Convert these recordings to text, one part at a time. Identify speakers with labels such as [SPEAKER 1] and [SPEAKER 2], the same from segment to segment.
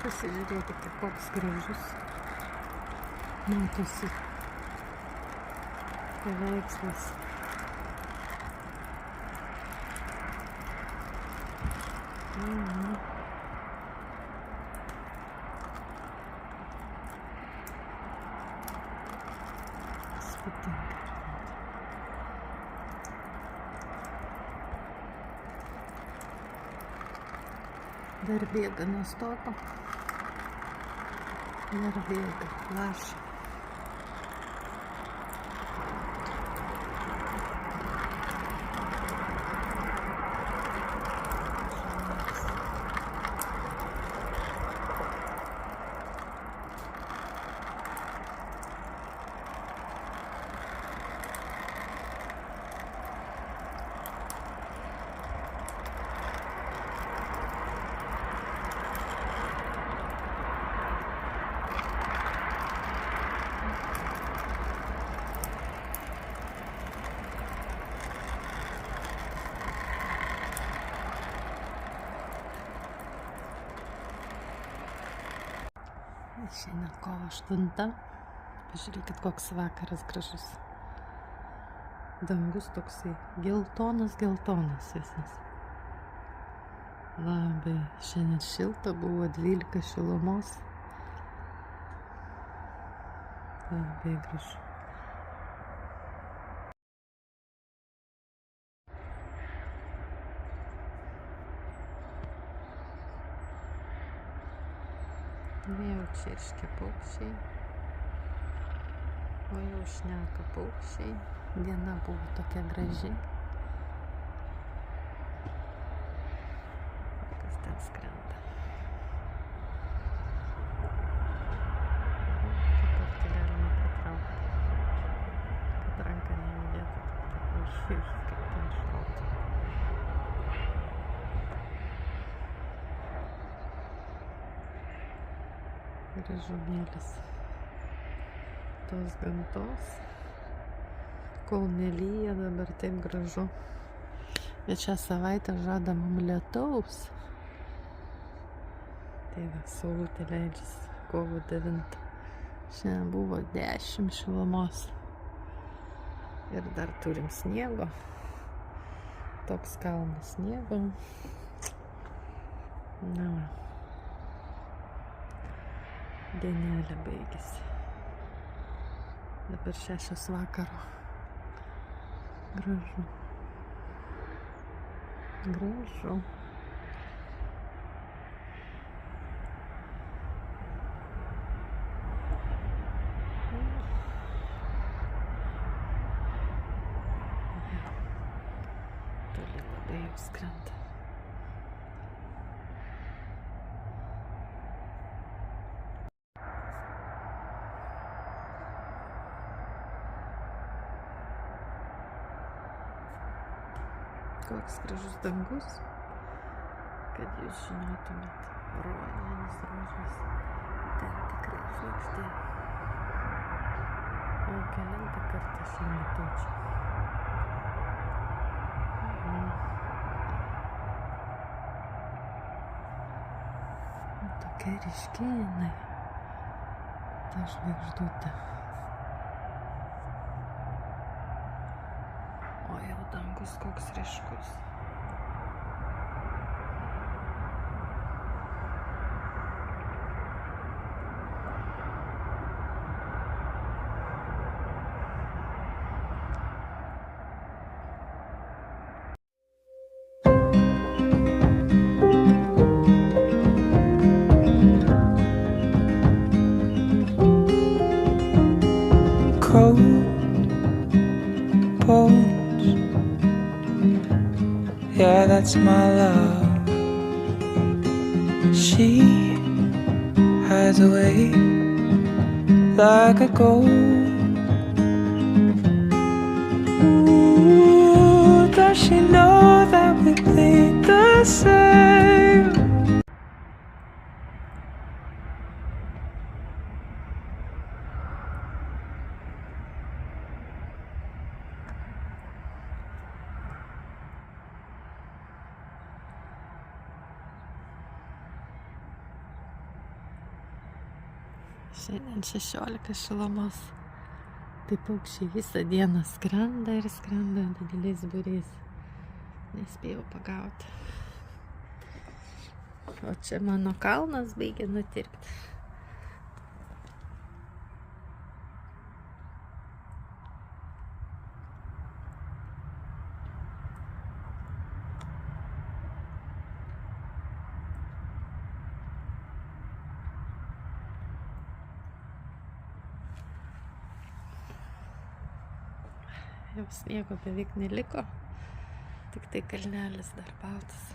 [SPEAKER 1] Pasižiūrėkite, koks gražus matosi paveikslas. Patinka. Dar bėga nuo stogo. Dar bėga, laša. Šiandien kovo 8. Pažiūrėkit, koks vakaras gražus. Dangus toksai geltonas visas. Labai šiandien šilta, buvo 12 šilumos. Labai gražu. Jau čirškia paukščiai, o jau šneka paukščiai. Diena buvo tokia graži. Kas ten skrenda? Kaip galima patraukti, kad ranka nejudėtų. Žiūrėk, kaip ten šalta. Gražumėlis tos gamtos, kol nelyja, dabar taip gražu. Bet šią savaitę žada mum lietaus. Tai va, saulutė leidžiasi kovo 9. Šiandien buvo 10 šilumos. Ir dar turim sniego. Toks kalnas sniego. Na va. Dienelė baigėsi. Dabar 6 vakaro. Gražu. Gražu. Toli labai jau skrenda. Koks gražus dangus, kad jūs žinotumėt. Rožinis, ten tikrai žvaigždė. O kelintą kartą aš jau matau čia. Tokia ryški jinai, ta žvaigždutė. O jau dangus koks ryškus.
[SPEAKER 2] Cold bones. Yeah, that's my love. She hides away like a ghost. Ooh, does she know that we bleed the same?
[SPEAKER 1] Šiandien 16 šilumos. Tai paukščiai visą dieną skrenda ir skrenda dideliais būriais. Nespėjau pagauti. O čia mano kalnas baigia nutirpti. Jau sniego beveik neliko, tik tai kalnelis dar baltas.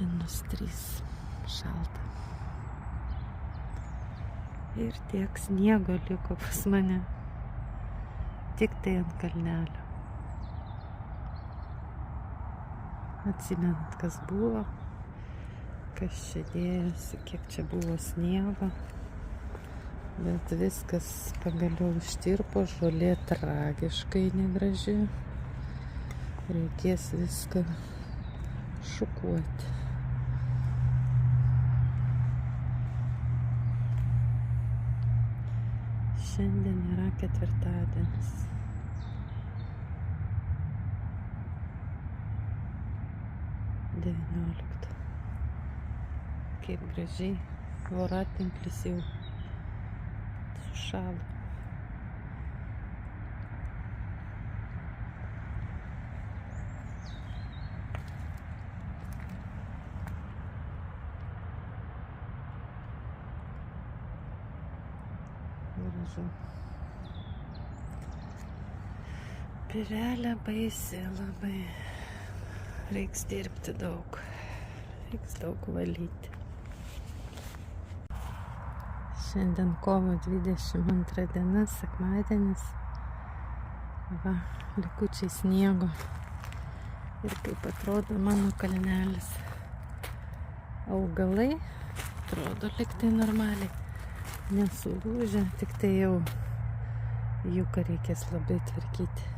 [SPEAKER 1] -3 šalta. Ir tiek sniego liko pas mane. Tik tai ant kalnelio. Atsimenat, kas buvo, kas čia dėjosi, kiek čia buvo sniego. Bet viskas pagaliau ištirpo, žolė tragiškai negraži. Reikės viską šukuoti. Šiandien yra ketvirtadienis. Kaip gražiai voratinklis jau sušalo. Gražu. Pirelė baisi labai. Reiks dirbti daug. Reiks daug valyti. Šiandien kovo 22 diena, sekmadienis. Va, likučiai sniego. Ir kaip atrodo mano kalnelis. Augalai atrodo liktai normaliai. Nesulūžę, tik tai jau juką reikės labai tvarkyti.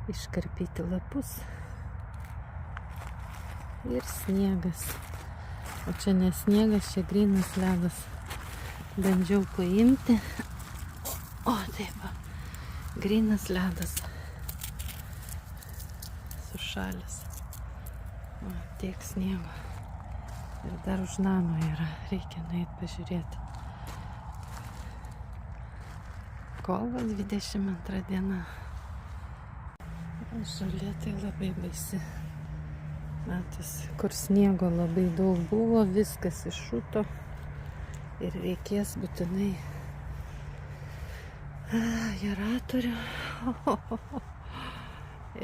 [SPEAKER 1] iškarpyti lapus. Ir sniegas. O čia ne sniegas, čia grynas ledas. Bandžiau paimti. O taip va, grynas ledas. Sušalęs. O, tiek sniego. Ir dar už namo yra. Reikia nueit pažiūrėti. Kovo 22 diena. Žolė tai labai baisi. Matosi, kur sniego labai daug buvo, viskas iššuto. Ir reikės būtinai aeratorių.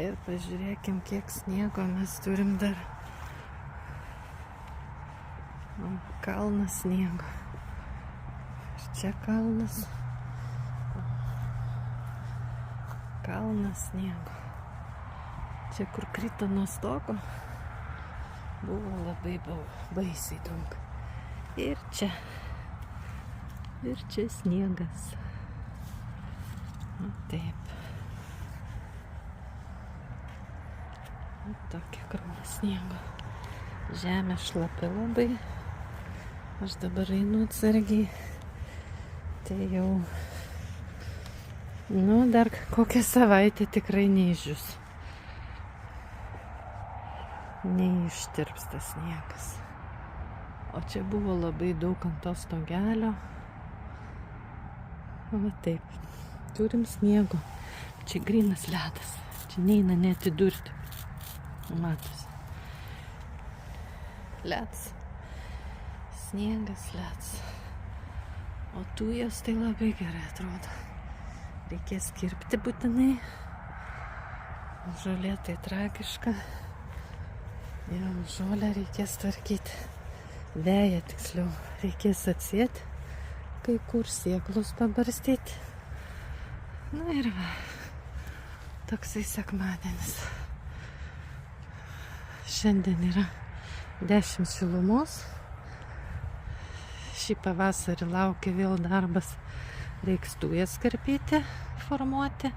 [SPEAKER 1] Ir pažiūrėkim, kiek sniego mes turim dar. Kalnas sniego. Ir čia kalnas. Kalnas sniego. Čia, kur krito nuo stogo, buvo labai baisiai daug. Ir čia sniegas. O taip. O tokia krūva sniego. Žemė šlapia labai. Aš dabar einu atsargiai. Tai jau, dar kokią savaitę tikrai neišdžius. Neištirps tas sniegas. O čia buvo labai daug ant to stogelio. O taip, turim sniego. Čia grynas ledas. Čia neina netidurti. Matosi. Ledas. Sniegas, ledas. O tujos tai labai gerai atrodo. Reikės kirpti būtinai. Žolė tai tragiška. Jau žolę reikės tvarkyti. Veją tiksliau reikės atsėti. Kai kur sėklus pabarstyti. Na ir va. Toksai sekmadienis. Šiandien yra 10 šilumos. Šį pavasarį laukia vėl darbas. Reiks tujas karpyti, formuoti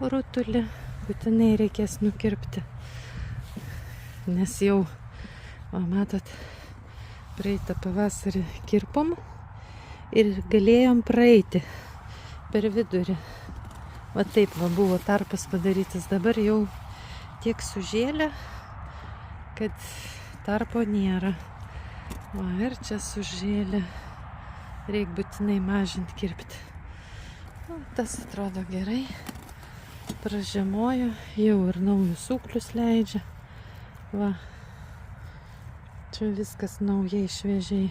[SPEAKER 1] rutulį. Būtinai reikės nukirpti. Nes jau, matot, praeitą pavasarį kirpom ir galėjom praeiti per vidurį. Va taip va buvo tarpas padarytas. Dabar jau tiek sužėlė, kad tarpo nėra. Va ir čia sužėlė. Reik būtinai mažinti kirpti. Tas atrodo gerai. Pražiemojo, jau ir naujus ūklius leidžia. Va, čia viskas naujai, šviežiai.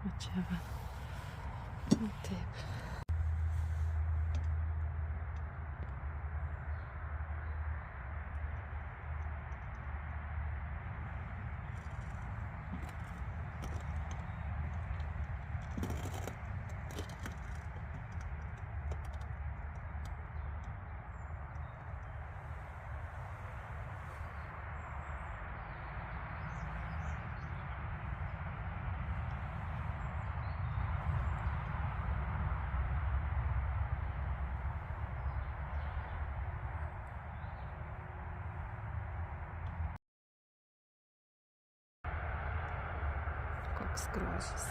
[SPEAKER 1] O čia va. O taip. Koks grožis.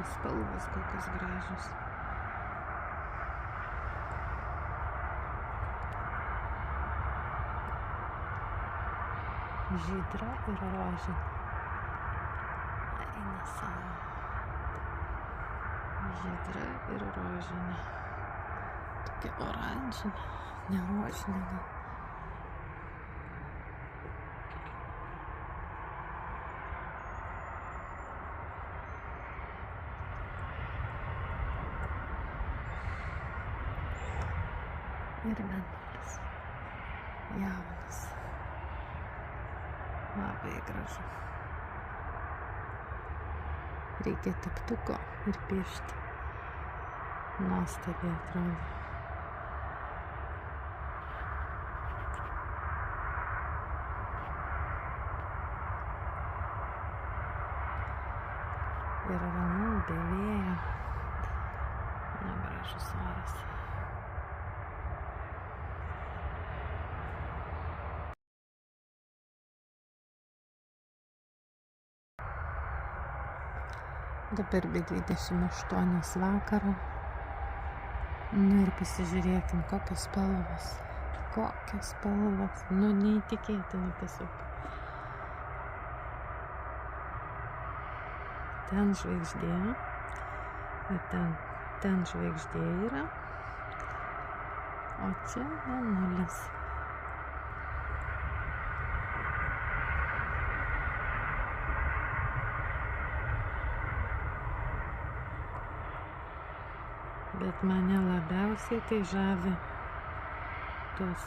[SPEAKER 1] Spalvos kokios gražios. Žydra ir rožinė. Eina savo. Žydra ir rožinė. Tokia oranžinė, ne rožinė. Ir mėnulis. Jaunas. Labai gražu. Reikia teptuko ir piešti. Nuostabiai atrodo. Ir ramu, be vėjo. Na, gražus oras. Dabar be 28 vakaro. Nu ir pasižiūrėkim, kokios spalvos. Kokios spalvos. Nu, neįtikėtina tiesiog. Ten žvaigždė. Ir ten žvaigždė yra. O čia mėnulis. Bet mane labiausiai tai žavi tos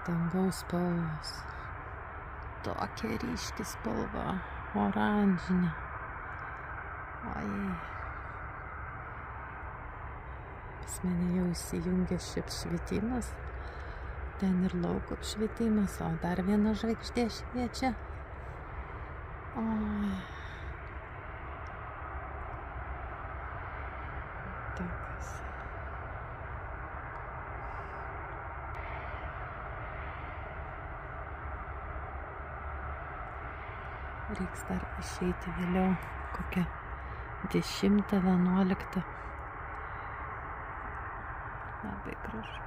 [SPEAKER 1] dangaus spalvos. Tokia ryški spalva, oranžinė. Oi. Pas mane jau įsijungė apšvietimas. Ten ir lauko apšvietimas, o dar viena žvaigždė šviečia. Oi. Tokios. Reiks dar išeiti vėliau, kokią 10, 11. Labai gražu.